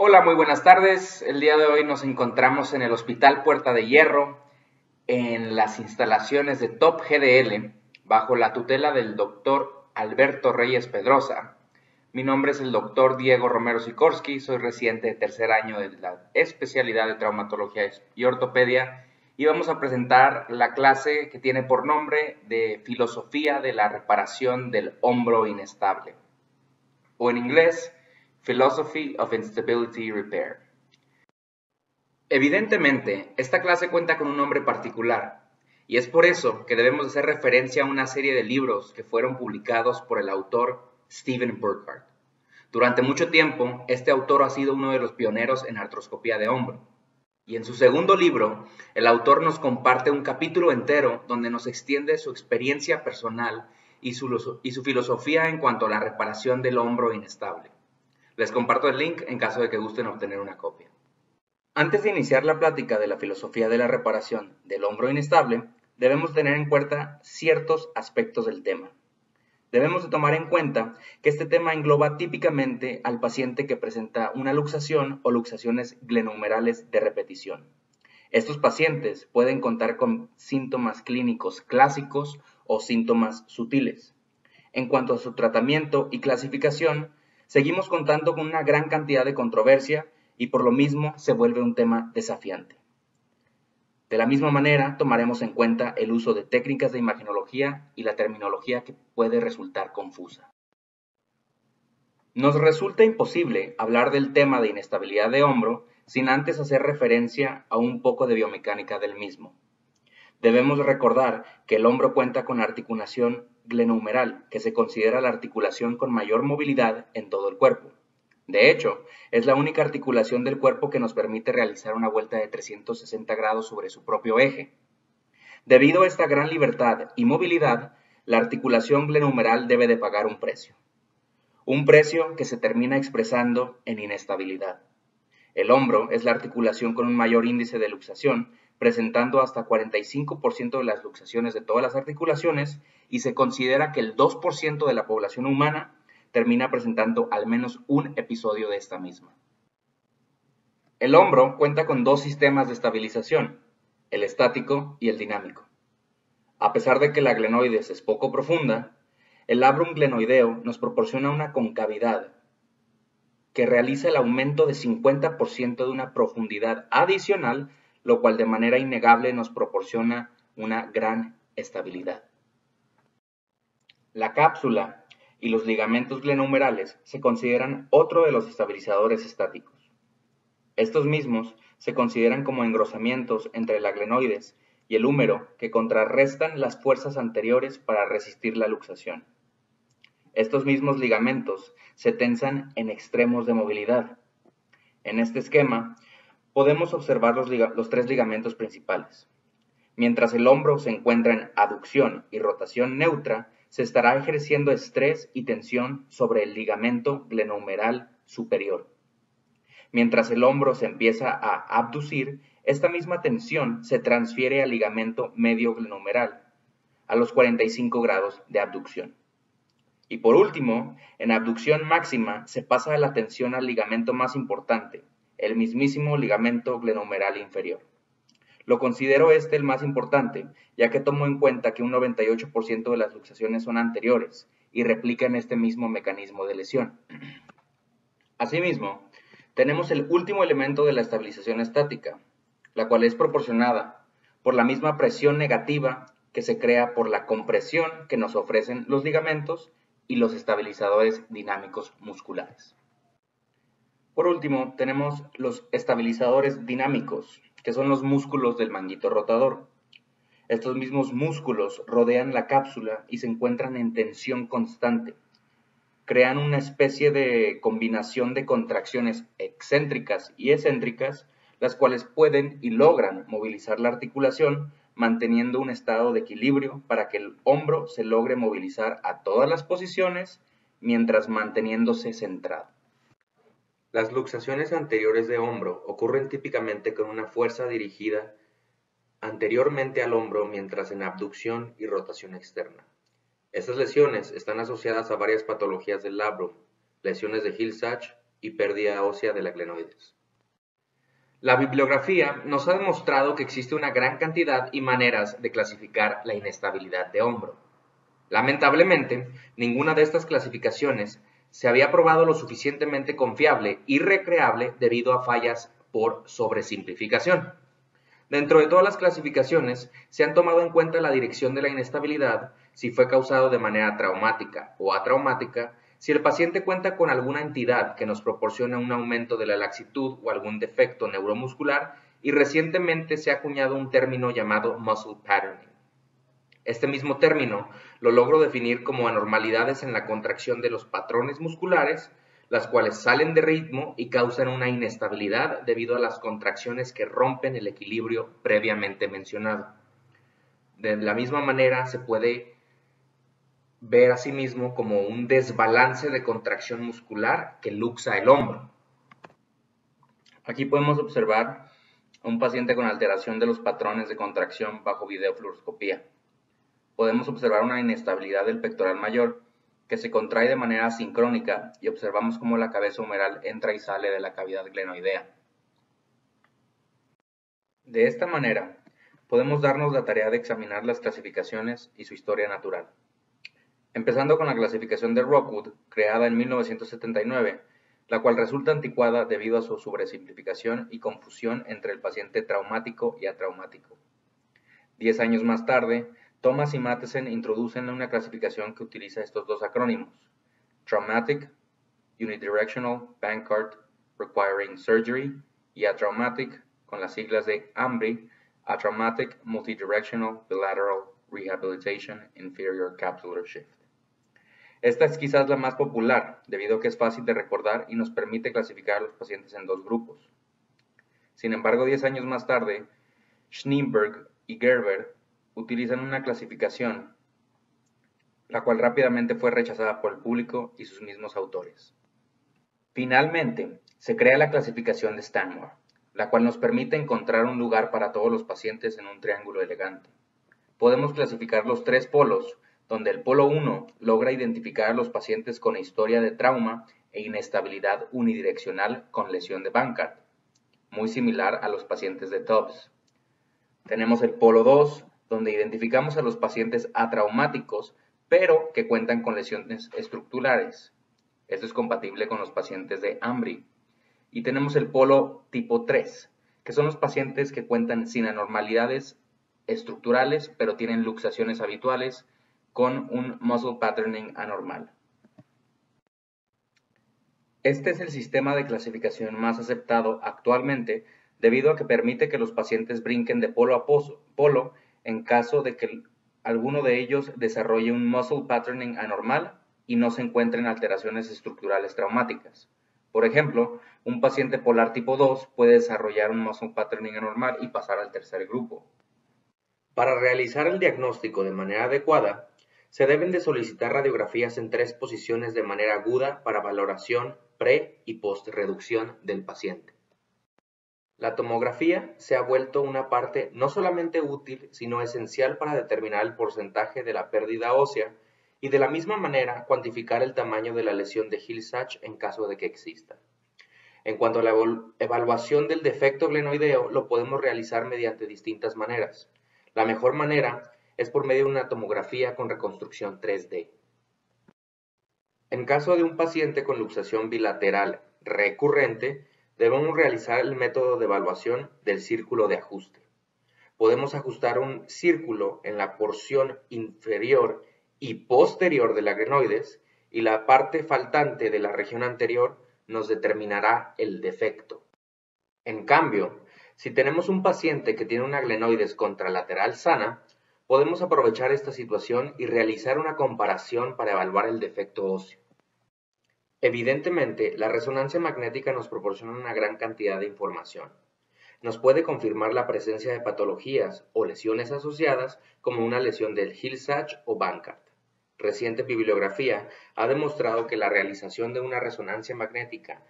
Hola, muy buenas tardes. El día de hoy nos encontramos en el Hospital Puerta de Hierro, en las instalaciones de Top GDL, bajo la tutela del doctor Alberto Reyes Pedrosa. Mi nombre es el doctor Diego Romero Sikorsky, soy residente de tercer año de la especialidad de traumatología y ortopedia y vamos a presentar la clase que tiene por nombre de Filosofía de la reparación del hombro inestable, o en inglés, Philosophy of Instability Repair. Evidentemente, esta clase cuenta con un nombre particular, y es por eso que debemos hacer referencia a una serie de libros que fueron publicados por el autor Steven Burkhardt. Durante mucho tiempo, este autor ha sido uno de los pioneros en artroscopía de hombro, y en su segundo libro, el autor nos comparte un capítulo entero donde nos extiende su experiencia personal y su filosofía en cuanto a la reparación del hombro inestable. Les comparto el link en caso de que gusten obtener una copia. Antes de iniciar la plática de la filosofía de la reparación del hombro inestable, debemos tener en cuenta ciertos aspectos del tema. Debemos de tomar en cuenta que este tema engloba típicamente al paciente que presenta una luxación o luxaciones glenohumerales de repetición. Estos pacientes pueden contar con síntomas clínicos clásicos o síntomas sutiles. En cuanto a su tratamiento y clasificación, seguimos contando con una gran cantidad de controversia y por lo mismo se vuelve un tema desafiante. De la misma manera, tomaremos en cuenta el uso de técnicas de imagenología y la terminología que puede resultar confusa. Nos resulta imposible hablar del tema de inestabilidad de hombro sin antes hacer referencia a un poco de biomecánica del mismo. Debemos recordar que el hombro cuenta con la articulación glenohumeral, que se considera la articulación con mayor movilidad en todo el cuerpo. De hecho, es la única articulación del cuerpo que nos permite realizar una vuelta de 360 grados sobre su propio eje. Debido a esta gran libertad y movilidad, la articulación glenohumeral debe de pagar un precio. Un precio que se termina expresando en inestabilidad. El hombro es la articulación con un mayor índice de luxación, presentando hasta 45% de las luxaciones de todas las articulaciones, y se considera que el 2% de la población humana termina presentando al menos un episodio de esta misma. El hombro cuenta con dos sistemas de estabilización, el estático y el dinámico. A pesar de que la glenoides es poco profunda, el labrum glenoideo nos proporciona una concavidad que realiza el aumento de 50% de una profundidad adicional, lo cual de manera innegable nos proporciona una gran estabilidad. La cápsula y los ligamentos glenohumerales se consideran otro de los estabilizadores estáticos. Estos mismos se consideran como engrosamientos entre la glenoides y el húmero que contrarrestan las fuerzas anteriores para resistir la luxación. Estos mismos ligamentos se tensan en extremos de movilidad. En este esquema podemos observar los tres ligamentos principales. Mientras el hombro se encuentra en aducción y rotación neutra, se estará ejerciendo estrés y tensión sobre el ligamento glenohumeral superior. Mientras el hombro se empieza a abducir, esta misma tensión se transfiere al ligamento medio glenohumeral, a los 45 grados de abducción. Y por último, en abducción máxima se pasa la tensión al ligamento más importante, el mismísimo ligamento glenohumeral inferior. Lo considero el más importante, ya que tomo en cuenta que un 98% de las luxaciones son anteriores y replican este mismo mecanismo de lesión. Asimismo, tenemos el último elemento de la estabilización estática, la cual es proporcionada por la misma presión negativa que se crea por la compresión que nos ofrecen los ligamentos y los estabilizadores dinámicos musculares. Por último, tenemos los estabilizadores dinámicos, que son los músculos del manguito rotador. Estos mismos músculos rodean la cápsula y se encuentran en tensión constante. Crean una especie de combinación de contracciones excéntricas y excéntricas, las cuales pueden y logran movilizar la articulación, manteniendo un estado de equilibrio para que el hombro se logre movilizar a todas las posiciones mientras manteniéndose centrado. Las luxaciones anteriores de hombro ocurren típicamente con una fuerza dirigida anteriormente al hombro mientras en abducción y rotación externa. Estas lesiones están asociadas a varias patologías del labrum, lesiones de Hill-Sachs, y pérdida ósea de la glenoides. La bibliografía nos ha demostrado que existe una gran cantidad y maneras de clasificar la inestabilidad de hombro. Lamentablemente, ninguna de estas clasificaciones se había probado lo suficientemente confiable y recreable debido a fallas por sobresimplificación. Dentro de todas las clasificaciones, se han tomado en cuenta la dirección de la inestabilidad, si fue causado de manera traumática o atraumática, si el paciente cuenta con alguna entidad que nos proporciona un aumento de la laxitud o algún defecto neuromuscular, y recientemente se ha acuñado un término llamado muscle patterning. Este mismo término lo logro definir como anormalidades en la contracción de los patrones musculares, las cuales salen de ritmo y causan una inestabilidad debido a las contracciones que rompen el equilibrio previamente mencionado. De la misma manera se puede ver a sí mismo como un desbalance de contracción muscular que luxa el hombro. Aquí podemos observar a un paciente con alteración de los patrones de contracción bajo videofluoroscopía. Podemos observar una inestabilidad del pectoral mayor que se contrae de manera asincrónica y observamos cómo la cabeza humeral entra y sale de la cavidad glenoidea. De esta manera, podemos darnos la tarea de examinar las clasificaciones y su historia natural. Empezando con la clasificación de Rockwood, creada en 1979, la cual resulta anticuada debido a su sobresimplificación y confusión entre el paciente traumático y atraumático. 10 años más tarde, Thomas y Matheson introducen una clasificación que utiliza estos dos acrónimos: Traumatic, Unidirectional Bankart Requiring Surgery, y Atraumatic, con las siglas de AMBRI, Atraumatic Multidirectional Bilateral Rehabilitation Inferior Capsular Shift. Esta es quizás la más popular, debido a que es fácil de recordar y nos permite clasificar a los pacientes en dos grupos. Sin embargo, 10 años más tarde, Schneeberg y Gerber utilizan una clasificación, la cual rápidamente fue rechazada por el público y sus mismos autores. Finalmente, se crea la clasificación de Stanmore, la cual nos permite encontrar un lugar para todos los pacientes en un triángulo elegante. Podemos clasificar los tres polos, donde el polo 1 logra identificar a los pacientes con historia de trauma e inestabilidad unidireccional con lesión de Bankart, muy similar a los pacientes de Tubbs. Tenemos el polo 2, donde identificamos a los pacientes atraumáticos, pero que cuentan con lesiones estructurales. Esto es compatible con los pacientes de Ambry. Y tenemos el polo tipo 3, que son los pacientes que cuentan sin anormalidades estructurales, pero tienen luxaciones habituales con un muscle patterning anormal. Este es el sistema de clasificación más aceptado actualmente debido a que permite que los pacientes brinquen de polo a polo en caso de que alguno de ellos desarrolle un muscle patterning anormal y no se encuentren alteraciones estructurales traumáticas. Por ejemplo, un paciente polar tipo 2 puede desarrollar un muscle patterning anormal y pasar al tercer grupo. Para realizar el diagnóstico de manera adecuada, se deben de solicitar radiografías en 3 posiciones de manera aguda para valoración pre- y post-reducción del paciente. La tomografía se ha vuelto una parte no solamente útil, sino esencial para determinar el porcentaje de la pérdida ósea y de la misma manera cuantificar el tamaño de la lesión de Hill-Sachs en caso de que exista. En cuanto a la evaluación del defecto glenoideo, lo podemos realizar mediante distintas maneras. La mejor manera es por medio de una tomografía con reconstrucción 3D. En caso de un paciente con luxación bilateral recurrente, debemos realizar el método de evaluación del círculo de ajuste. Podemos ajustar un círculo en la porción inferior y posterior de la glenoides y la parte faltante de la región anterior nos determinará el defecto. En cambio, si tenemos un paciente que tiene una glenoides contralateral sana, podemos aprovechar esta situación y realizar una comparación para evaluar el defecto óseo. Evidentemente, la resonancia magnética nos proporciona una gran cantidad de información. Nos puede confirmar la presencia de patologías o lesiones asociadas como una lesión del Hill-Sachs o Bankart. Reciente bibliografía ha demostrado que la realización de una resonancia magnética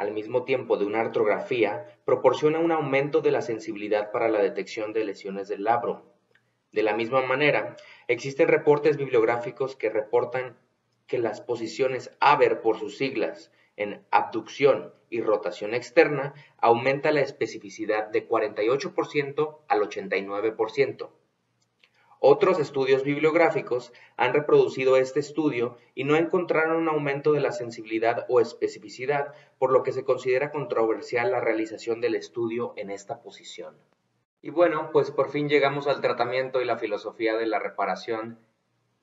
al mismo tiempo de una artrografía, proporciona un aumento de la sensibilidad para la detección de lesiones del labrum. De la misma manera, existen reportes bibliográficos que reportan que las posiciones Haber por sus siglas, en abducción y rotación externa, aumenta la especificidad de 48% al 89%. Otros estudios bibliográficos han reproducido este estudio y no encontraron un aumento de la sensibilidad o especificidad, por lo que se considera controversial la realización del estudio en esta posición. Y bueno, pues por fin llegamos al tratamiento y la filosofía de la reparación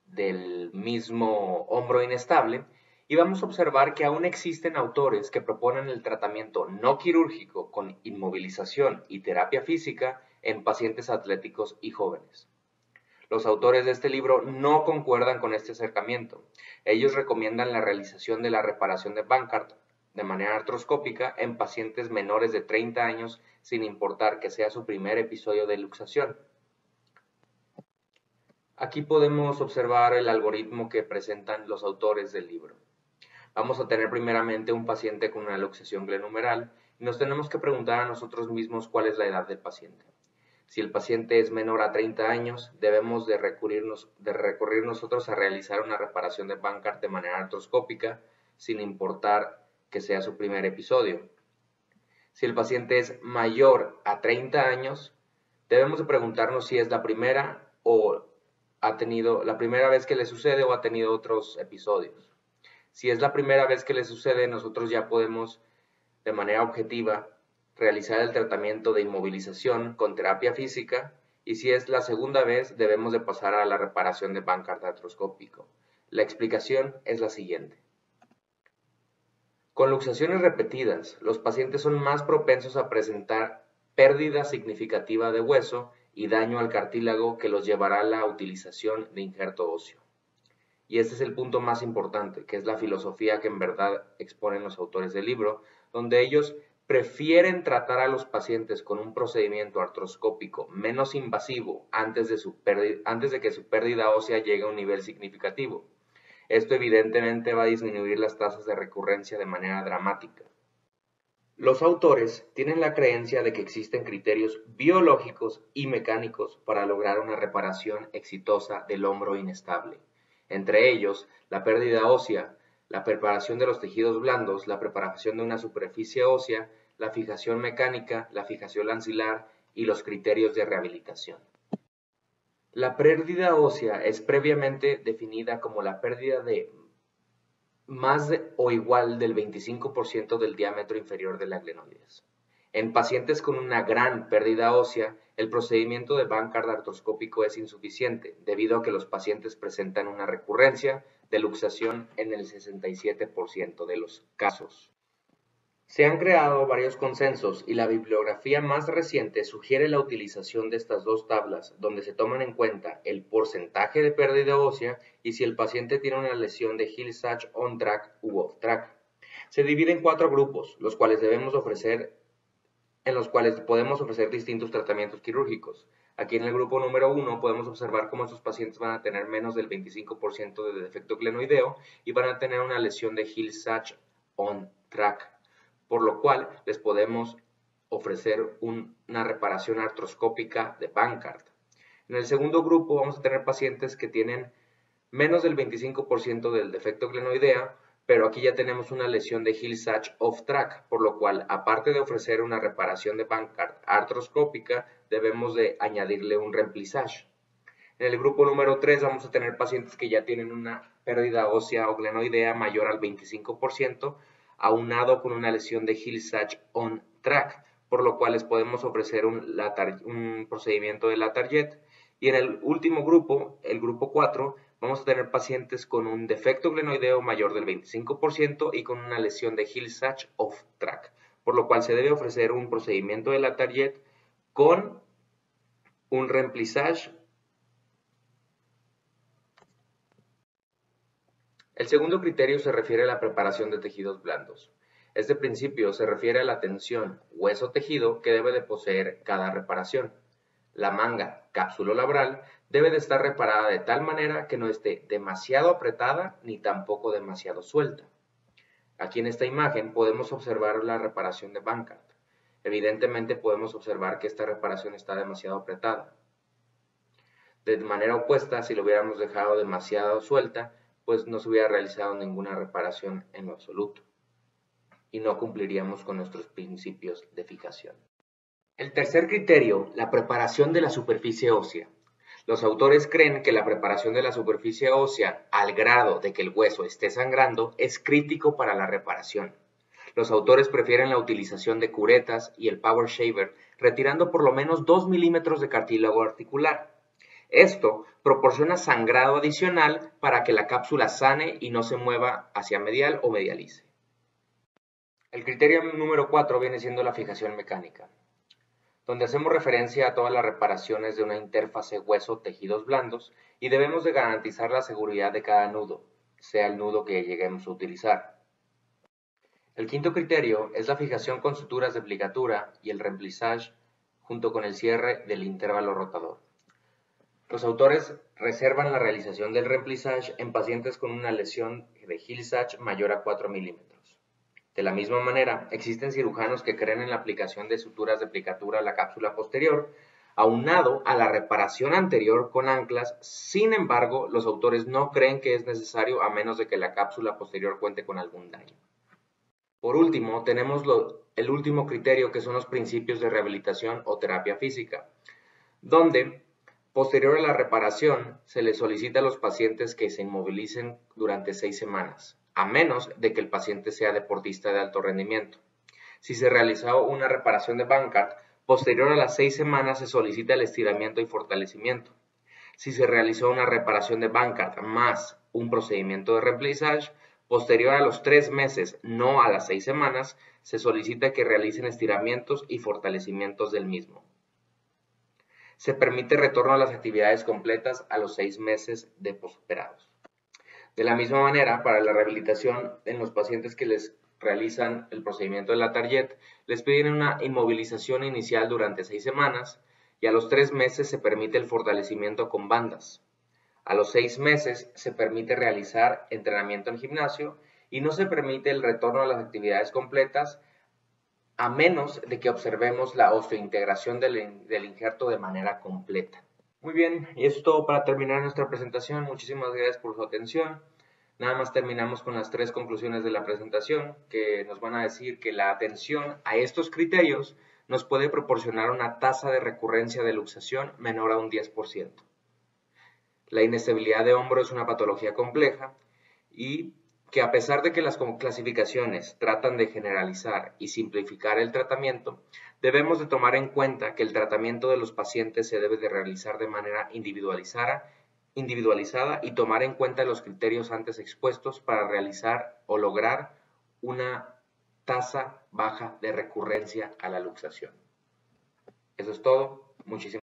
del mismo hombro inestable, y vamos a observar que aún existen autores que proponen el tratamiento no quirúrgico con inmovilización y terapia física en pacientes atléticos y jóvenes. Los autores de este libro no concuerdan con este acercamiento. Ellos recomiendan la realización de la reparación de Bankart de manera artroscópica en pacientes menores de 30 años, sin importar que sea su primer episodio de luxación. Aquí podemos observar el algoritmo que presentan los autores del libro. Vamos a tener primeramente un paciente con una luxación glenumeral y nos tenemos que preguntar a nosotros mismos cuál es la edad del paciente. Si el paciente es menor a 30 años, debemos de recurrir nosotros a realizar una reparación de Bankart de manera artroscópica, sin importar que sea su primer episodio. Si el paciente es mayor a 30 años, debemos de preguntarnos si es la primera vez que le sucede o ha tenido otros episodios. Si es la primera vez que le sucede, nosotros ya podemos, de manera objetiva, realizar el tratamiento de inmovilización con terapia física, y si es la segunda vez, debemos de pasar a la reparación de Bankart artroscópico. La explicación es la siguiente. Con luxaciones repetidas, los pacientes son más propensos a presentar pérdida significativa de hueso y daño al cartílago que los llevará a la utilización de injerto óseo. Y este es el punto más importante, que es la filosofía que en verdad exponen los autores del libro, donde ellos prefieren tratar a los pacientes con un procedimiento artroscópico menos invasivo antes de que su pérdida ósea llegue a un nivel significativo. Esto evidentemente va a disminuir las tasas de recurrencia de manera dramática. Los autores tienen la creencia de que existen criterios biológicos y mecánicos para lograr una reparación exitosa del hombro inestable. Entre ellos, la pérdida ósea, la preparación de los tejidos blandos, la preparación de una superficie ósea, la fijación mecánica, la fijación ancilar y los criterios de rehabilitación. La pérdida ósea es previamente definida como la pérdida de más o igual del 25% del diámetro inferior de la glenoides. En pacientes con una gran pérdida ósea, el procedimiento de Bankart artroscópico es insuficiente, debido a que los pacientes presentan una recurrencia de luxación en el 67% de los casos. Se han creado varios consensos y la bibliografía más reciente sugiere la utilización de estas dos tablas, donde se toman en cuenta el porcentaje de pérdida ósea y si el paciente tiene una lesión de Hill-Sachs on-track u off-track. Se divide en 4 grupos, en los cuales podemos ofrecer distintos tratamientos quirúrgicos. Aquí en el grupo número 1 podemos observar cómo estos pacientes van a tener menos del 25% de defecto glenoideo y van a tener una lesión de Hill-Sachs on-track, por lo cual les podemos ofrecer una reparación artroscópica de Bankart. En el segundo grupo vamos a tener pacientes que tienen menos del 25% del defecto glenoidea, pero aquí ya tenemos una lesión de Hill-Sachs off-track, por lo cual, aparte de ofrecer una reparación de Bankart artroscópica, debemos de añadirle un remplissage. En el grupo número 3 vamos a tener pacientes que ya tienen una pérdida ósea o glenoidea mayor al 25%, aunado con una lesión de Hill-Sachs on-track, por lo cual les podemos ofrecer un procedimiento de Latarjet. Y en el último grupo, el grupo 4, vamos a tener pacientes con un defecto glenoideo mayor del 25% y con una lesión de Hill-Sachs off-track, por lo cual se debe ofrecer un procedimiento de Latarjet con un remplissage. El segundo criterio se refiere a la preparación de tejidos blandos. Este principio se refiere a la tensión hueso-tejido que debe de poseer cada reparación. La manga cápsulo-labral debe de estar reparada de tal manera que no esté demasiado apretada ni tampoco demasiado suelta. Aquí en esta imagen podemos observar la reparación de Bankart. Evidentemente podemos observar que esta reparación está demasiado apretada. De manera opuesta, si lo hubiéramos dejado demasiado suelta, pues no se hubiera realizado ninguna reparación en lo absoluto. y no cumpliríamos con nuestros principios de fijación. El tercer criterio, la preparación de la superficie ósea. Los autores creen que la preparación de la superficie ósea al grado de que el hueso esté sangrando es crítico para la reparación. Los autores prefieren la utilización de curetas y el power shaver, retirando por lo menos 2 milímetros de cartílago articular. Esto proporciona sangrado adicional para que la cápsula sane y no se mueva hacia medial o medialice. El criterio número 4 viene siendo la fijación mecánica, donde hacemos referencia a todas las reparaciones de una interfase hueso-tejidos blandos y debemos de garantizar la seguridad de cada nudo, sea el nudo que lleguemos a utilizar. El quinto criterio es la fijación con suturas de plicatura y el remplissage junto con el cierre del intervalo rotador. Los autores reservan la realización del remplissage en pacientes con una lesión de Hill-Sachs mayor a 4 milímetros. De la misma manera, existen cirujanos que creen en la aplicación de suturas de plicatura a la cápsula posterior, aunado a la reparación anterior con anclas. Sin embargo, los autores no creen que es necesario a menos de que la cápsula posterior cuente con algún daño. Por último, tenemos el último criterio, que son los principios de rehabilitación o terapia física, donde, posterior a la reparación, se les solicita a los pacientes que se inmovilicen durante 6 semanas, a menos de que el paciente sea deportista de alto rendimiento. Si se realizó una reparación de Bankart, posterior a las 6 semanas se solicita el estiramiento y fortalecimiento. Si se realizó una reparación de Bankart más un procedimiento de remplissage, posterior a los 3 meses, no a las 6 semanas, se solicita que realicen estiramientos y fortalecimientos del mismo. Se permite retorno a las actividades completas a los 6 meses de posoperados. De la misma manera, para la rehabilitación en los pacientes que les realizan el procedimiento de la Target, les piden una inmovilización inicial durante 6 semanas y a los 3 meses se permite el fortalecimiento con bandas. A los 6 meses se permite realizar entrenamiento en gimnasio y no se permite el retorno a las actividades completas a menos de que observemos la osteointegración del injerto de manera completa. Muy bien, y eso es todo para terminar nuestra presentación. Muchísimas gracias por su atención. Nada más terminamos con las 3 conclusiones de la presentación, que nos van a decir que la atención a estos criterios nos puede proporcionar una tasa de recurrencia de luxación menor a un 10%. La inestabilidad de hombro es una patología compleja y que a pesar de que las clasificaciones tratan de generalizar y simplificar el tratamiento, debemos de tomar en cuenta que el tratamiento de los pacientes se debe de realizar de manera individualizada y tomar en cuenta los criterios antes expuestos para realizar o lograr una tasa baja de recurrencia a la luxación. Eso es todo. Muchísimas gracias.